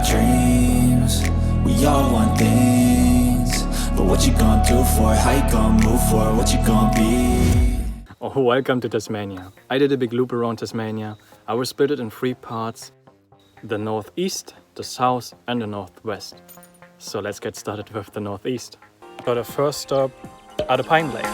dreams. We all want things, but what you gonna do for it? How you gonna move for it? What you gonna be? Oh, welcome to Tasmania. I did a big loop around Tasmania. I will split it in 3 parts: the northeast, the south and the northwest. So let's get started with the northeast. So the first stop, Alpine Lake.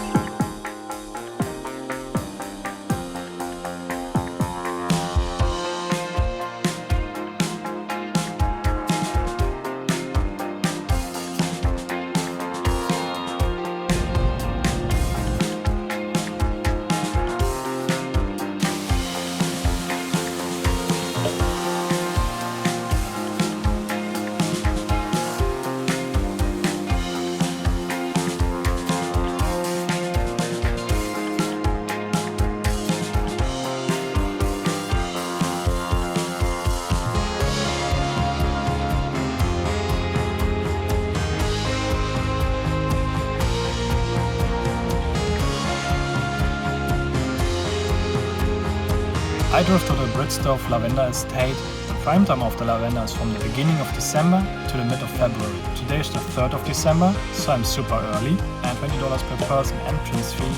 I drove to the Bridgestone Lavender Estate. The prime time of the lavender is from the beginning of December to the mid of February. Today is the 3rd of December, so I'm super early, and $20 per person entrance fee.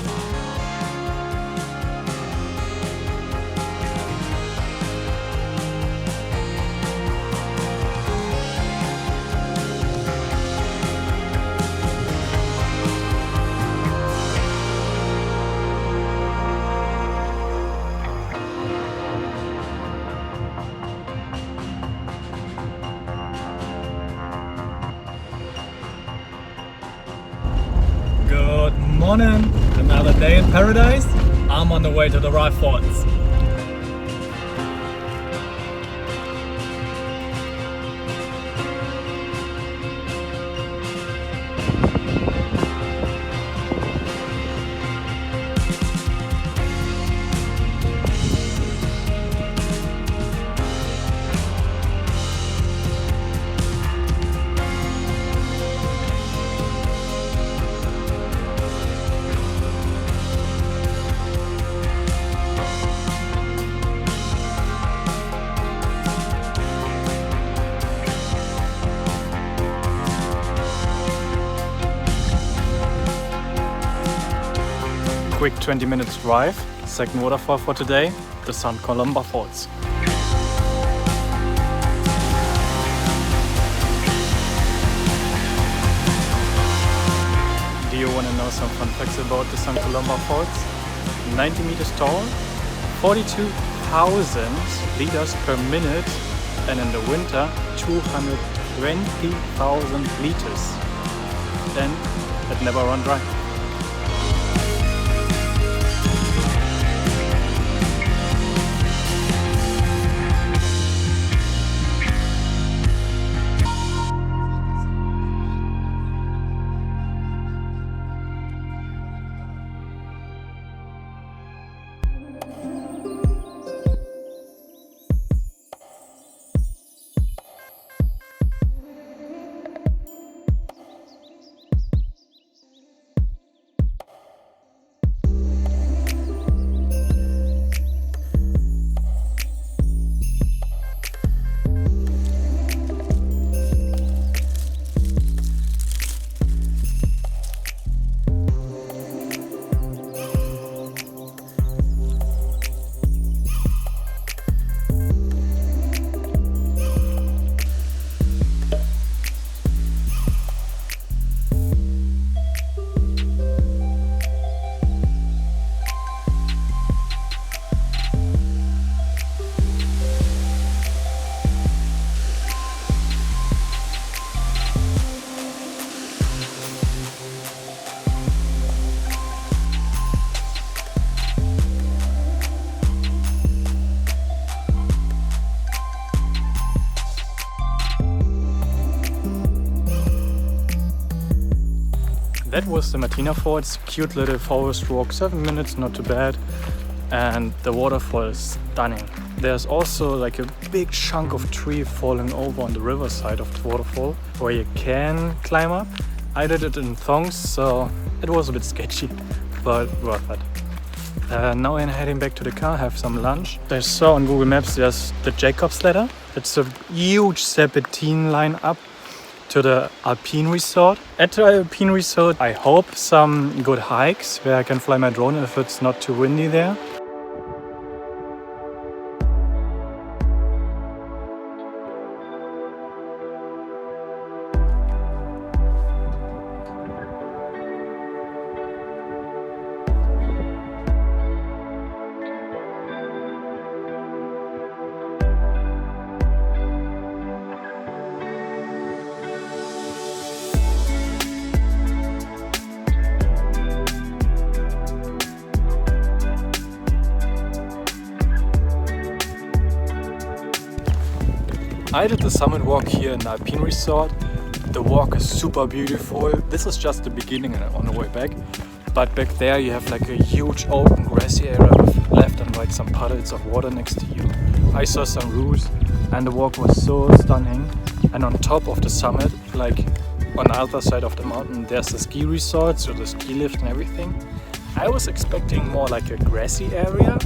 Good morning! Another day in paradise. I'm on the way to the Waterfalls. Quick 20 minutes drive, second waterfall for today, the St. Columba Falls. Do you want to know some fun facts about the St. Columba Falls? 90 meters tall, 42,000 liters per minute, and in the winter 220,000 liters. And it never run dry. That was the Martina Falls, cute little forest walk, 7 minutes, not too bad. And the waterfall is stunning. There's also like a big chunk of tree falling over on the riverside of the waterfall where you can climb up. I did it in thongs, so it was a bit sketchy, but worth it. Now I'm heading back to the car, have some lunch. I saw on Google Maps there's the Jacob's Ladder. It's a huge serpentine line up to the Alpine resort. At the Alpine resort, I hope some good hikes where I can fly my drone if it's not too windy there. I did the summit walk here in the Alpine resort. The walk is super beautiful. This is just the beginning on the way back. But back there you have like a huge open grassy area with left and right some puddles of water next to you. I saw some roofs and the walk was so stunning. And on top of the summit, like on the other side of the mountain, there's the ski resort, so the ski lift and everything. I was expecting more like a grassy area,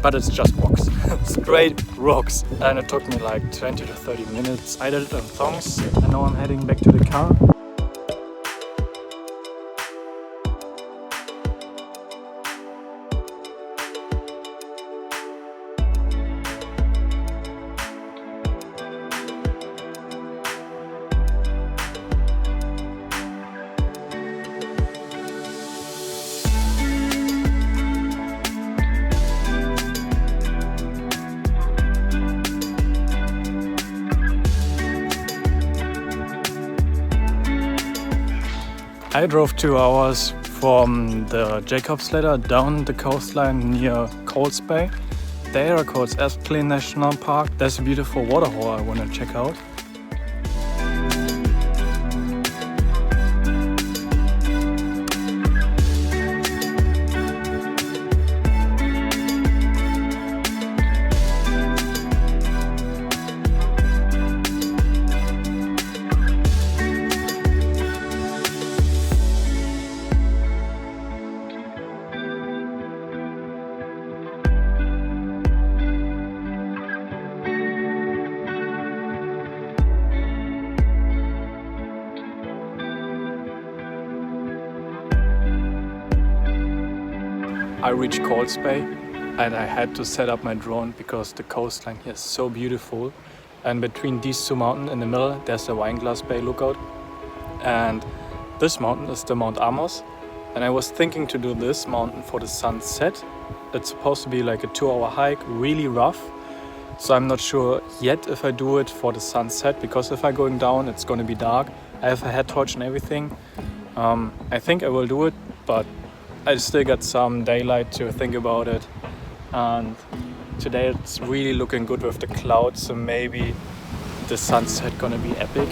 but it's just rocks, straight rocks. And it took me like 20 to 30 minutes. I did it on thongs and now I'm heading back to the car. I drove 2 hours from the Jacob's Ladder down the coastline near Wineglass Bay. The area called Alpine National Park. There's a beautiful waterfall I want to check out. I reached Wineglass Bay and I had to set up my drone because the coastline here is so beautiful. And between these two mountains in the middle, there's a Wineglass Bay lookout. And this mountain is the Mount Amos. And I was thinking to do this mountain for the sunset. It's supposed to be like a 2-hour hike, really rough. So I'm not sure yet if I do it for the sunset, because if I'm going down, it's going to be dark. I have a head torch and everything. I think I will do it, but I still got some daylight to think about it. And today it's really looking good with the clouds, so maybe the sunset gonna be epic.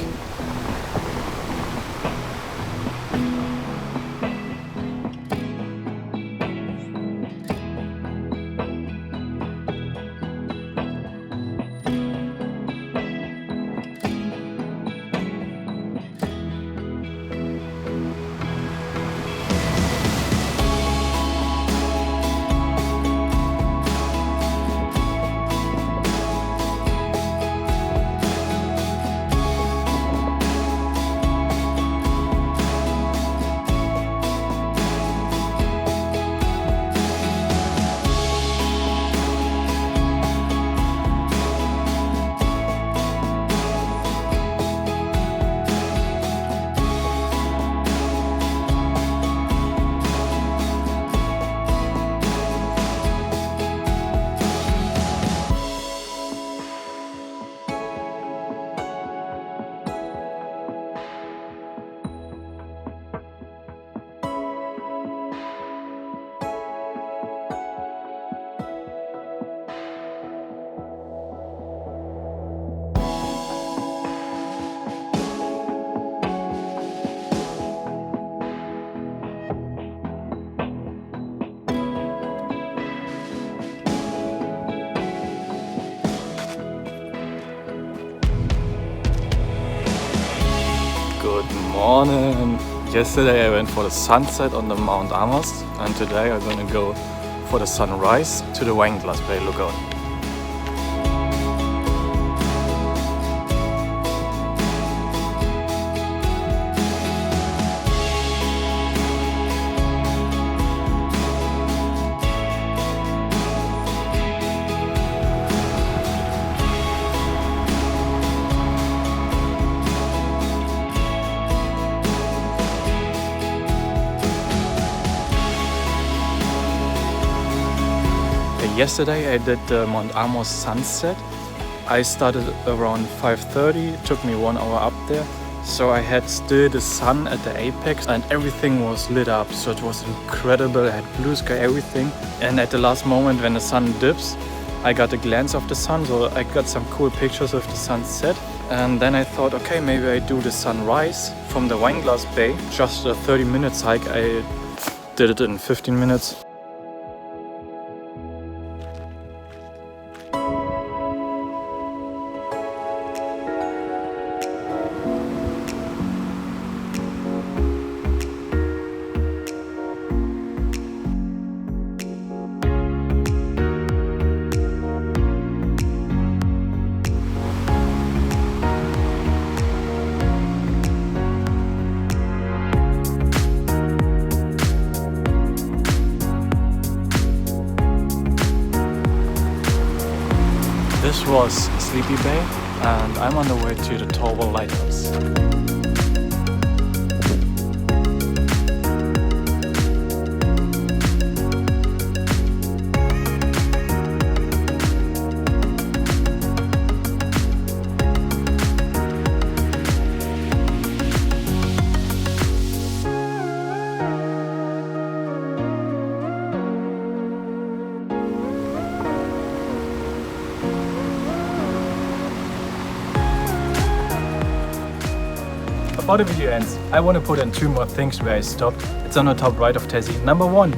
Good morning! Yesterday I went for the sunset on the Mount Amos, and today I'm gonna go for the sunrise to the Wineglass Bay lookout. Yesterday I did the Mount Amos sunset. I started around 5:30, it took me 1 hour up there. So I had still the sun at the apex and everything was lit up. So it was incredible, I had blue sky, everything. And at the last moment when the sun dips, I got a glance of the sun, so I got some cool pictures of the sunset. And then I thought, okay, maybe I do the sunrise from the Wineglass Bay. Just a 30-minute hike, I did it in 15 minutes. This was Sleepy Bay and I'm on the way to the Torval Lighthouse. Before the video ends, I want to put in 2 more things where I stopped. It's on the top right of Tassie. Number 1,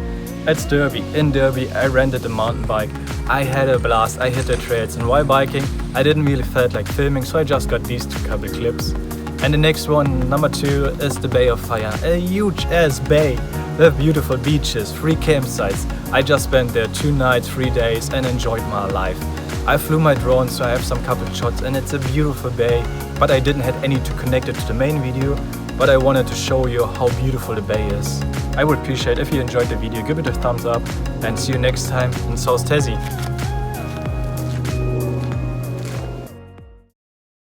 it's Derby. In Derby, I rented a mountain bike. I had a blast, I hit the trails, and while biking, I didn't really feel like filming, so I just got these 2 couple clips. And the next one, number 2, is the Bay of Fire. A huge ass bay with beautiful beaches, free campsites. I just spent there 2 nights, 3 days and enjoyed my life. I flew my drone, so I have some couple shots and it's a beautiful bay, but I didn't have any to connect it to the main video, but I wanted to show you how beautiful the bay is. I would appreciate if you enjoyed the video, give it a thumbs up and see you next time in South Tassie.